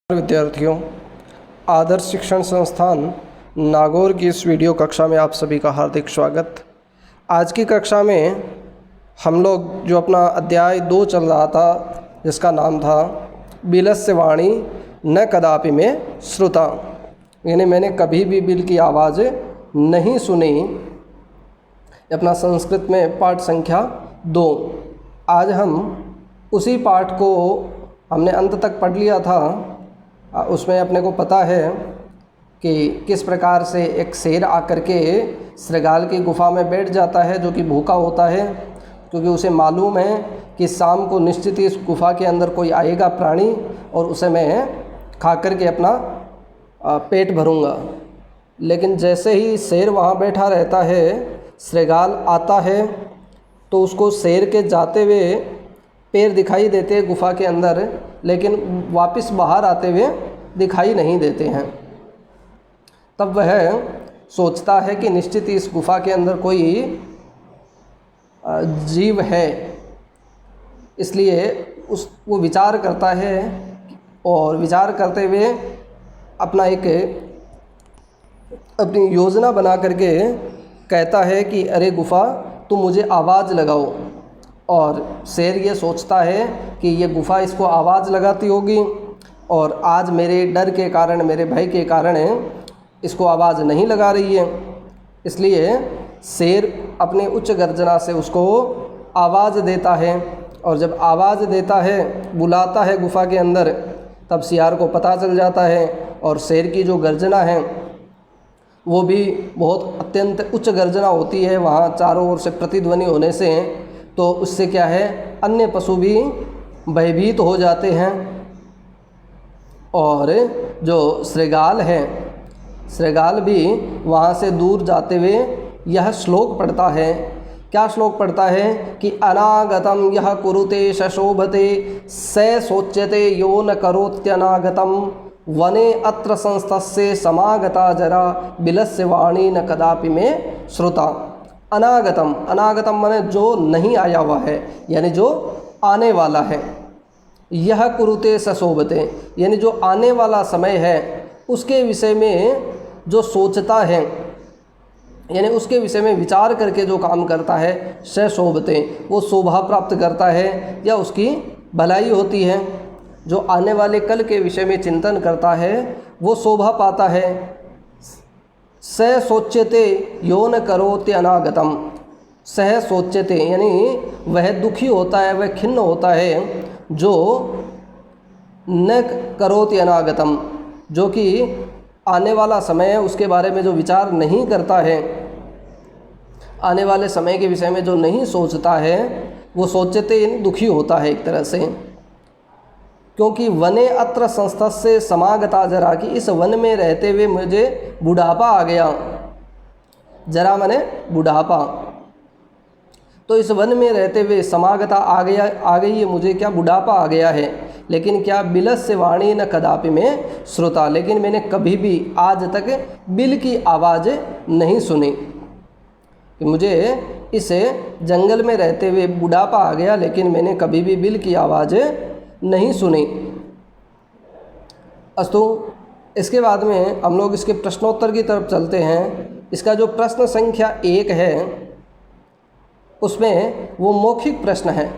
विद्यार्थियों, आदर्श शिक्षण संस्थान नागौर की इस वीडियो कक्षा में आप सभी का हार्दिक स्वागत। आज की कक्षा में हम लोग जो अपना अध्याय 2 चल रहा था, जिसका नाम था बिलस्य वाणी न कदापि में श्रुता, यानी मैंने कभी भी बिल की आवाज़ नहीं सुनी, अपना संस्कृत में पाठ संख्या 2। आज हम उसी पाठ को हमने अंत तक पढ़ लिया था। उसमें अपने को पता है कि किस प्रकार से एक शेर आकर के श्रृगाल की गुफा में बैठ जाता है, जो कि भूखा होता है, क्योंकि उसे मालूम है कि शाम को निश्चित ही इस गुफा के अंदर कोई आएगा प्राणी और उसे मैं खा कर के अपना पेट भरूंगा। लेकिन जैसे ही शेर वहाँ बैठा रहता है, श्रृगाल आता है तो उसको शेर के जाते हुए पैर दिखाई देते हैं गुफा के अंदर, लेकिन वापस बाहर आते हुए दिखाई नहीं देते हैं। तब वह सोचता है कि निश्चित ही इस गुफा के अंदर कोई जीव है, इसलिए वो विचार करता है और विचार करते हुए अपनी योजना बना करके कहता है कि अरे गुफा, तुम मुझे आवाज़ लगाओ। और शेर ये सोचता है कि ये गुफा इसको आवाज़ लगाती होगी और आज मेरे डर के कारण, मेरे भय के कारण इसको आवाज़ नहीं लगा रही है। इसलिए शेर अपने उच्च गर्जना से उसको आवाज़ देता है, और जब आवाज़ देता है, बुलाता है गुफा के अंदर, तब सियार को पता चल जाता है। और शेर की जो गर्जना है वो भी बहुत अत्यंत उच्च गर्जना होती है, वहाँ चारों ओर से प्रतिध्वनि होने से, तो उससे क्या है, अन्य पशु भी भयभीत हो जाते हैं। और जो श्रृगाल है, श्रृगाल भी वहाँ से दूर जाते हुए यह श्लोक पढ़ता है। क्या श्लोक पढ़ता है कि अनागतम यह कुरुते शशोभते स सोच्यते यो न करोत्यनागतम वने अत्र संस्तस्य समागता जरा बिलस्य वाणी न कदापि में श्रुता। अनागतम, अनागतम माने जो नहीं आया हुआ है, यानी जो आने वाला है। यह कुरुते सशोभते, यानी जो आने वाला समय है उसके विषय में जो सोचता है, यानी उसके विषय में विचार करके जो काम करता है, सशोभते, वो शोभा प्राप्त करता है या उसकी भलाई होती है। जो आने वाले कल के विषय में चिंतन करता है वो शोभा पाता है। सह सोच्यते यो न करोति अनागतम, सह सोच्यते यानी वह दुखी होता है, वह खिन्न होता है, जो न करोति अनागतम, जो कि आने वाला समय है उसके बारे में जो विचार नहीं करता है, आने वाले समय के विषय में जो नहीं सोचता है, वो सोच्यते यानी दुखी होता है एक तरह से। क्योंकि वने अत्र संस्तस्य समागता जरा, कि इस वन में रहते हुए मुझे बुढ़ापा आ गया। जरा माने बुढ़ापा, तो इस वन में रहते हुए समागता आ गई है मुझे, क्या कि आ गया है। लेकिन क्या बिलस्य वाणी न कदापि में श्रुता, लेकिन मैंने कभी भी आज तक बिल की आवाज़ नहीं सुनी। कि मुझे इस जंगल में रहते हुए बुढ़ापा आ गया, लेकिन मैंने कभी भी बिल की आवाज़ नहीं सुनी। अस्तु, इसके बाद में हम लोग इसके प्रश्नोत्तर की तरफ चलते हैं। इसका जो प्रश्न संख्या 1 है, उसमें वो मौखिक प्रश्न है,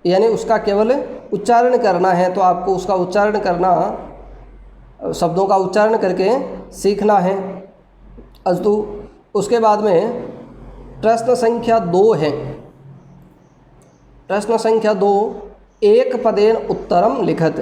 यानी उसका केवल उच्चारण करना है। तो आपको उसका उच्चारण करना, शब्दों का उच्चारण करके सीखना है। अस्तु, उसके बाद में प्रश्न संख्या 2 है। प्रश्न संख्या 2, एक पदेन उत्तरम लिखत,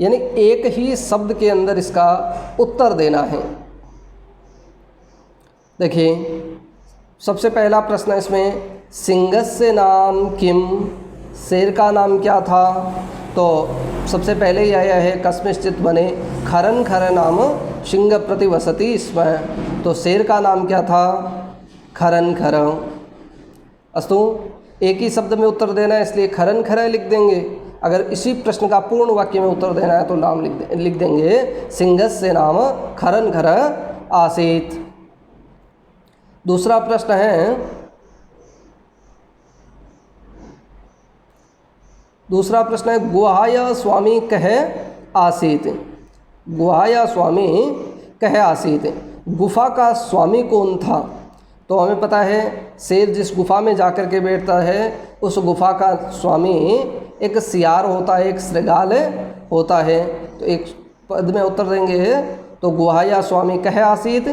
यानी एक ही शब्द के अंदर इसका उत्तर देना है। देखिए, सबसे पहला प्रश्न इसमें, सिंहस्य नाम किम, शेर का नाम क्या था। तो सबसे पहले ही आया है कस्मिंश्चित् वने खरन खर नाम सिंह प्रतिवसति स्म, तो शेर का नाम क्या था, खरन खर। अस्तु, एक ही शब्द में उत्तर देना है, इसलिए खरन खर लिख देंगे। अगर इसी प्रश्न का पूर्ण वाक्य में उत्तर देना है तो नाम लिख देंगे सिंहस्य नाम खरन खर आसीत। दूसरा प्रश्न है, दूसरा प्रश्न है गुहाया स्वामी कह आसीत। गुहाया स्वामी कह आसीत, गुफा का स्वामी कौन था? तो हमें पता है शेर जिस गुफा में जाकर के बैठता है उस गुफा का स्वामी एक सियार होता है, एक श्रृगाल होता है। तो एक पद में उत्तर देंगे तो गुहाया स्वामी कह आसीत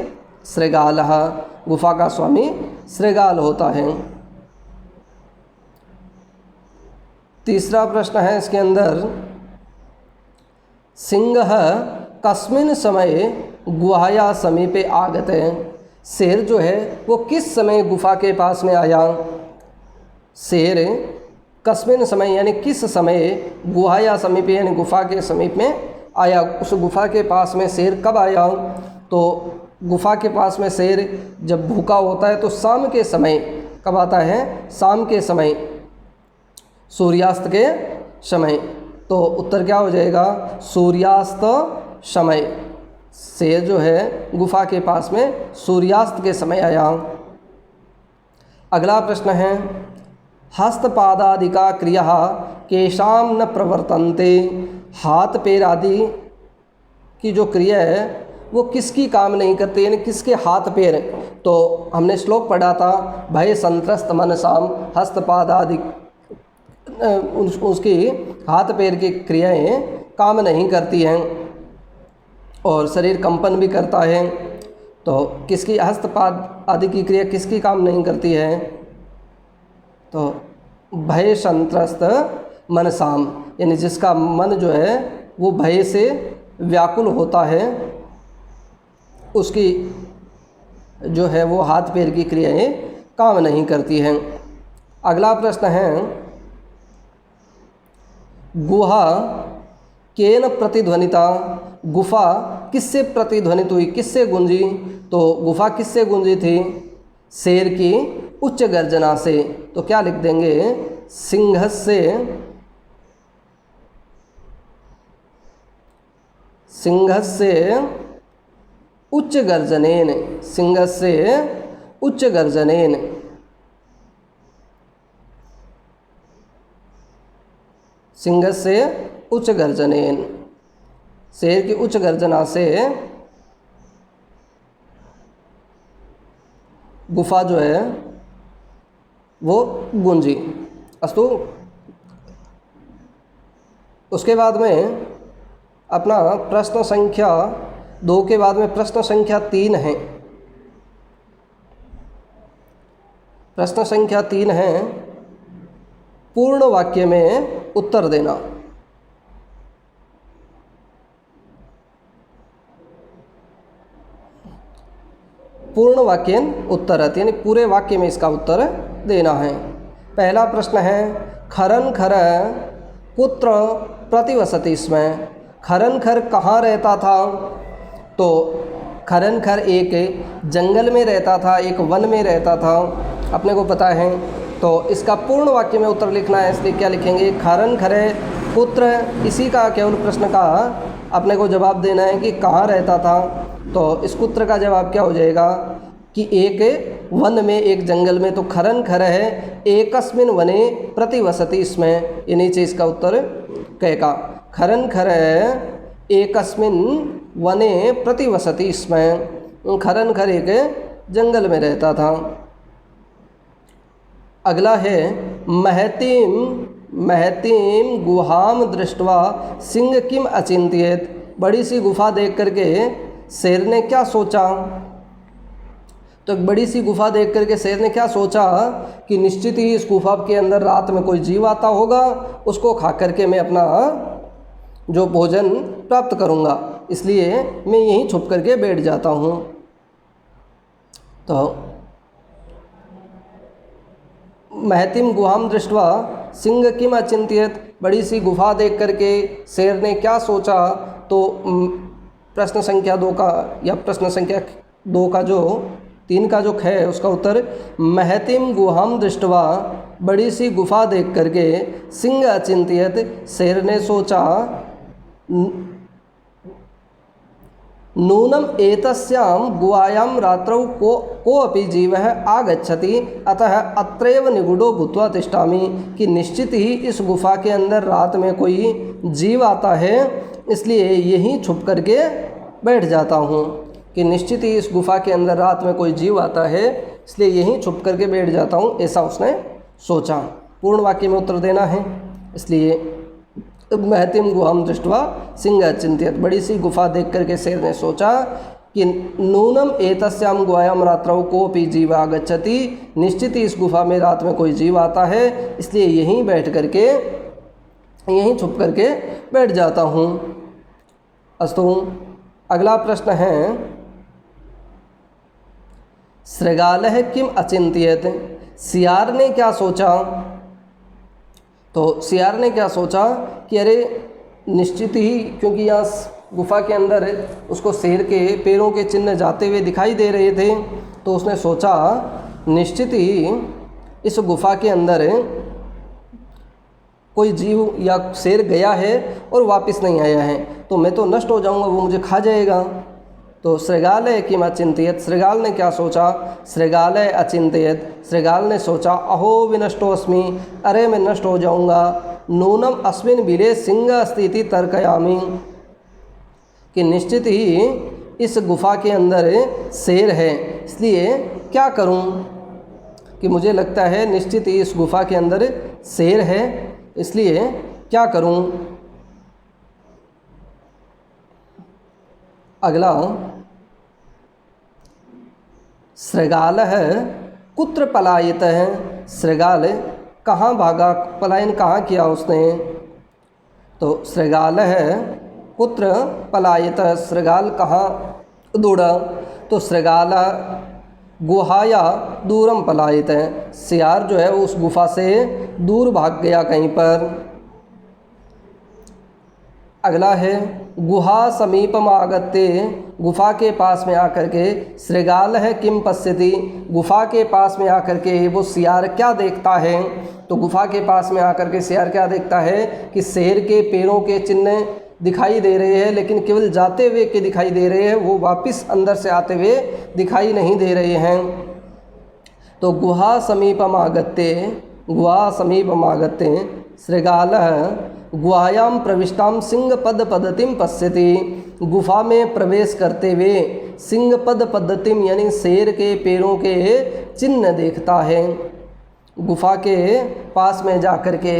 श्रृगालः, गुफा का स्वामी श्रृगाल होता है। तीसरा प्रश्न है इसके अंदर, सिंहः कस्मिन् समये गुहाया समीपे आगते। शेर जो है वो किस समय गुफा के पास में आया? शेर कस्मिन् समय यानी किस समय गुहाया समीपे यानी गुफा के समीप में आया, उस गुफा के पास में शेर कब आया? तो गुफा के पास में शेर जब भूखा होता है तो शाम के समय कब आता है? शाम के समय, सूर्यास्त के समय। तो उत्तर क्या हो जाएगा? सूर्यास्त समय। शेर जो है गुफा के पास में सूर्यास्त के समय आया। अगला प्रश्न है, हस्तपादादिका क्रिया केशाम न प्रवर्तन्ते। हाथ पैर आदि की जो क्रिया है वो किसकी काम नहीं करते, यानी किसके हाथ पैर? तो हमने श्लोक पढ़ा था, भय संत्रस्त मनसाम हस्तपाद आदि, उसकी हाथ पैर की क्रियाएं काम नहीं करती हैं और शरीर कंपन भी करता है। तो किसकी हस्तपाद आदि की क्रिया किसकी काम नहीं करती है? तो भय संत्रस्त मनसाम, यानी जिसका मन जो है वो भय से व्याकुल होता है, उसकी जो है वो हाथ पैर की क्रियाएं काम नहीं करती हैं। अगला प्रश्न है, गुहा केन प्रतिध्वनिता। गुफा किससे प्रतिध्वनित हुई, किससे गूंजी? तो गुफा किससे गूंजी थी? शेर की उच्च गर्जना से। तो क्या लिख देंगे? सिंहस्य उच्च गर्जनेन। सिंहस्य उच्च गर्जनेन। सिंहस्य उच्च गर्जनेन, शेर की उच्च गर्जना से गुफा जो है वो गूंजी। अस्तु, उसके बाद में अपना प्रश्न संख्या 2 के बाद में प्रश्न संख्या 3 है। प्रश्न संख्या 3 है, पूर्ण वाक्य में उत्तर देना। पूर्ण वाक्य उत्तरत, यानी पूरे वाक्य में इसका उत्तर देना है। पहला प्रश्न है, खरन खर कुत्र प्रतिवसति स्म। खरन खर कहाँ रहता था? तो खरन खर एक जंगल में रहता था, एक वन में रहता था, अपने को पता है। तो इसका पूर्ण वाक्य में उत्तर लिखना है, इसलिए क्या लिखेंगे? खरन खरे पुत्र। इसी का केवल प्रश्न का अपने को जवाब देना है कि कहाँ रहता था। तो इस पुत्र का जवाब क्या हो जाएगा कि एक वन में, एक जंगल में। तो खरन खर है एकस्मिन वने प्रतिवसति इसमें, ये नीचे इसका उत्तर कहेगा। खरन खर एकस्मिन वने प्रतिवसति इसमें, खरन खर एक जंगल में रहता था। अगला है, महतीम गुहाम दृष्ट्वा सिंह किम अचिंत्येत। बड़ी सी गुफा देख करके शेर ने क्या सोचा? तो एक बड़ी सी गुफा देख करके शेर ने क्या सोचा कि निश्चित ही इस गुफा के अंदर रात में कोई जीव आता होगा, उसको खा करके मैं अपना जो भोजन प्राप्त करूंगा, इसलिए मैं यहीं छुप करके बैठ जाता हूँ। तो महतिम गुहाम दृष्ट्वा सिंह किम अचिंत्यत, बड़ी सी गुफा देख करके शेर ने क्या सोचा? तो प्रश्न संख्या 2 का या प्रश्न संख्या 2 का जो 3 का जो ख है उसका उत्तर महतिम गुहाम दृष्ट्वा, बड़ी सी गुफा देख करके सिंह अचिंत्यत, शेर ने सोचा नूनम एतस्यां गुहायां रात्रौ कोऽपि जीवः आगच्छति अतः अत्रैव निगूढ़ो भूत्वा तिष्ठामि, कि निश्चित ही इस गुफा के अंदर रात में कोई जीव आता है, इसलिए यहीं छुप करके बैठ जाता हूँ। कि निश्चित ही इस गुफा के अंदर रात में कोई जीव आता है, इसलिए यहीं छुप करके बैठ जाता हूँ, ऐसा उसने सोचा। पूर्ण वाक्य में उत्तर देना है, इसलिए महतिम गुहाम दृष्ट्वा सिंह अचिंत्यत, बड़ी सी गुफा देख करके शेर ने सोचा कि नूनम एतस्याम गुहायाम रात्रौ कोऽपि जीव आगच्छति, निश्चित ही इस गुफा में रात में कोई जीव आता है, इसलिए यहीं बैठ करके यहीं छुप करके बैठ जाता हूँ। अस्तु, अगला प्रश्न है सृगालः किम अचिंत्यत, सियार ने क्या सोचा। तो सियार ने क्या सोचा कि अरे निश्चित ही, क्योंकि यहाँ गुफा के अंदर उसको शेर के पैरों के चिन्ह जाते हुए दिखाई दे रहे थे, तो उसने सोचा निश्चित ही इस गुफा के अंदर कोई जीव या शेर गया है और वापस नहीं आया है, तो मैं तो नष्ट हो जाऊंगा, वो मुझे खा जाएगा। तो सृगालय किम अचिंत्यत, सृगाल ने क्या सोचा, सृगालय अचिंत्यत, सृगाल ने सोचा अहो विनष्टोऽस्मि, अरे मैं नष्ट हो जाऊंगा। नूनम अस्मिन् बिले सिंह अस्ति तर्कयामि, कि निश्चित ही इस गुफा के अंदर शेर है, इसलिए क्या करूं, कि मुझे लगता है निश्चित ही इस गुफा के अंदर शेर है, इसलिए क्या करूं। अगला, सृगालः कुत्र पलायितः, सृगाल कहाँ भागा, पलायन कहाँ किया उसने। तो सृगालः कुत्र पलायितः, सृगाल कहाँ दौड़ा। तो सृगाल गुहाया दूरम पलायितः, सियार जो है उस गुफा से दूर भाग गया कहीं पर। अगला है गुहा समीपम आगत्ते, गुफा के पास में आकर के सृगालः किम पश्यति, गुफा के पास में आकर के वो सियार क्या देखता है। तो गुफा के पास में आकर के सियार क्या देखता है कि शेर के पैरों के चिन्ह दिखाई दे रहे हैं, लेकिन केवल जाते हुए के दिखाई दे रहे हैं, वो वापस अंदर से आते हुए दिखाई नहीं दे रहे हैं। तो गुहा समीपम आगत्ते, गुहा समीपम आगत्ते सृगालः गुहायां प्रविष्टां सिंह पद पद्धतिम पश्यति, गुफा में प्रवेश करते हुए सिंह पद पद्धतिम यानी शेर के पैरों के चिन्ह देखता है। गुफा के पास में जाकर के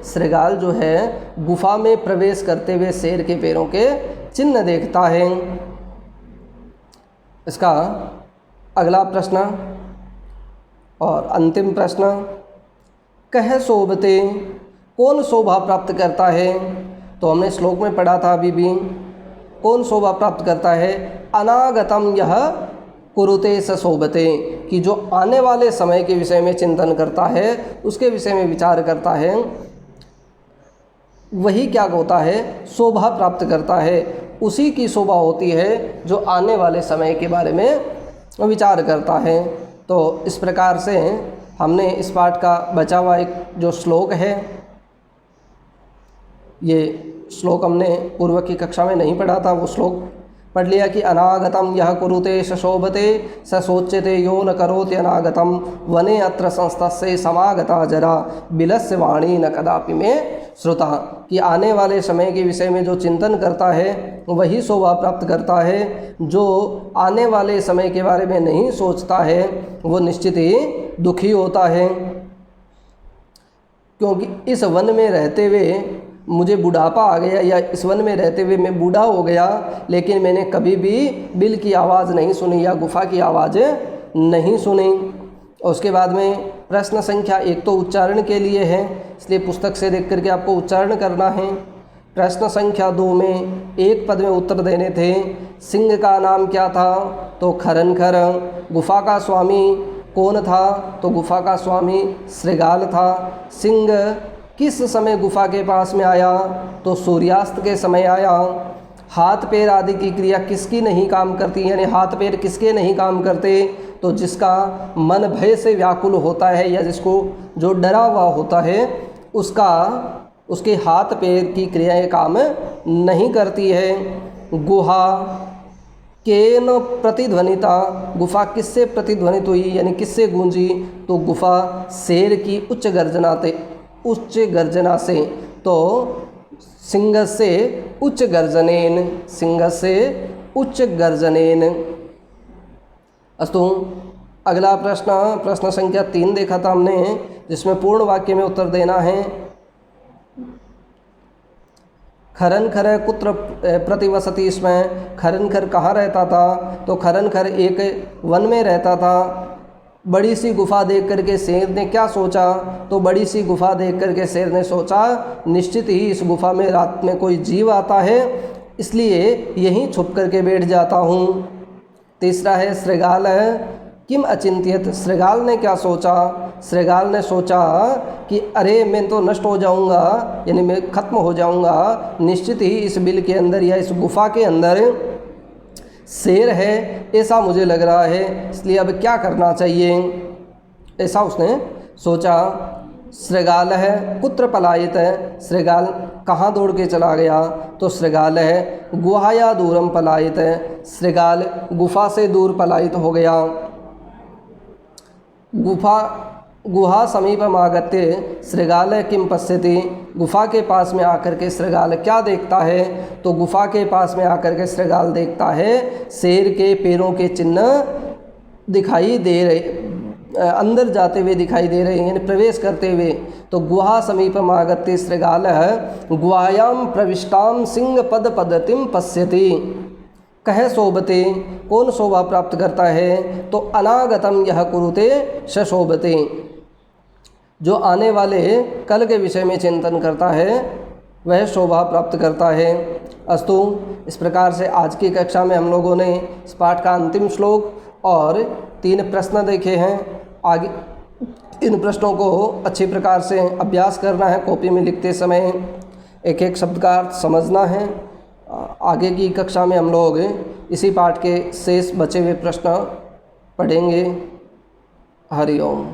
सृगाल जो है गुफा में प्रवेश करते हुए शेर के पैरों के चिन्ह देखता है। इसका अगला प्रश्न और अंतिम प्रश्न, कह शोभते, कौन शोभा प्राप्त करता है। तो हमने श्लोक में पढ़ा था अभी भी, कौन शोभा प्राप्त करता है, अनागतम यह कुरुते स शोभते, कि जो आने वाले समय के विषय में चिंतन करता है, उसके विषय में विचार करता है, वही क्या होता है, शोभा प्राप्त करता है। उसी की शोभा होती है जो आने वाले समय के बारे में विचार करता है। तो इस प्रकार से हमने इस पाठ का बचा हुआ एक जो श्लोक है, ये श्लोक हमने पूर्व की कक्षा में नहीं पढ़ा था, वो श्लोक पढ़ लिया कि अनागतम यह कुरुते शोभते स सोच्यते यो न करोति अनागतम वने अत्र संस्तस्य समागता जरा बिलस्य वाणी न कदापि में श्रुता, कि आने वाले समय के विषय में जो चिंतन करता है वही शोभा प्राप्त करता है, जो आने वाले समय के बारे में नहीं सोचता है वो निश्चित ही दुखी होता है। क्योंकि इस वन में रहते हुए मुझे बुढ़ापा आ गया, या इस वन में रहते हुए मैं बूढ़ा हो गया, लेकिन मैंने कभी भी बिल की आवाज़ नहीं सुनी या गुफा की आवाज़ नहीं सुनी। और उसके बाद में प्रश्न संख्या 1 तो उच्चारण के लिए है, इसलिए पुस्तक से देख करके आपको उच्चारण करना है। प्रश्न संख्या 2 में एक पद में उत्तर देने थे। सिंह का नाम क्या था, तो खरनखर। गुफा का स्वामी कौन था, तो गुफा का स्वामी सृगाल था। सिंह किस समय गुफा के पास में आया, तो सूर्यास्त के समय आया। हाथ पैर आदि की क्रिया किसकी नहीं काम करती, यानी हाथ पैर किसके नहीं काम करते, तो जिसका मन भय से व्याकुल होता है या जिसको जो डरा हुआ होता है उसके हाथ पैर की क्रियाएं काम नहीं करती है। गुहा केन प्रतिध्वनिता, गुफा किससे प्रतिध्वनित हुई यानी किससे गूंजी, तो गुफा शेर की उच्च गर्जना से, तो सिंह से उच्च गर्जनेन, सिंह से उच्च गर्जनेन। अस्तु, अगला प्रश्न संख्या 3 देखा था हमने, जिसमें पूर्ण वाक्य में उत्तर देना है। खरनखर कुत्र प्रतिवसति, इसमें खरनखर कहाँ रहता था, तो खरनखर एक वन में रहता था। बड़ी सी गुफा देख करके शेर ने क्या सोचा, तो बड़ी सी गुफा देख करके शेर ने सोचा निश्चित ही इस गुफा में रात में कोई जीव आता है, इसलिए यहीं छुप करके बैठ जाता हूँ। तीसरा है श्रृगाल किम अचिंत्यत, श्रृगाल ने क्या सोचा, श्रृगाल ने सोचा कि अरे मैं तो नष्ट हो जाऊंगा, यानी मैं ख़त्म हो जाऊंगा, निश्चित ही इस बिल के अंदर या इस गुफा के अंदर शेर है, ऐसा मुझे लग रहा है, इसलिए अब क्या करना चाहिए, ऐसा उसने सोचा। श्रृगाल कुत्र पलायित, श्रृगाल कहाँ दौड़ के चला गया, तो श्रृगाल गुहाया दूरम पलायित, श्रृगाल गुफा से दूर पलायित हो गया। गुहा समीपम आगत्य श्रृगाल किम पश्यति, गुफा के पास में आकर के श्रृगाल क्या देखता है, तो गुफा के पास में आकर के श्रृगाल देखता है शेर के पैरों के चिन्ह दिखाई दे रहे, अंदर जाते हुए दिखाई दे रहे हैं, यानी प्रवेश करते हुए। तो गुहा समीपम आगत्य श्रृगाल गुहायाम प्रविष्टाम सिंह पद पद्धतिम पश्यति, कह शोभते, कौन शोभा प्राप्त करता है, तो अनागतम यह कुरुते स शोभते, जो आने वाले कल के विषय में चिंतन करता है वह शोभा प्राप्त करता है। अस्तु, इस प्रकार से आज की कक्षा में हम लोगों ने इस पाठ का अंतिम श्लोक और 3 प्रश्न देखे हैं। आगे इन प्रश्नों को अच्छी प्रकार से अभ्यास करना है, कॉपी में लिखते समय एक एक शब्द का अर्थ समझना है। आगे की कक्षा में हम लोग इसी पाठ के शेष बचे हुए प्रश्न पढ़ेंगे। हरि ओम।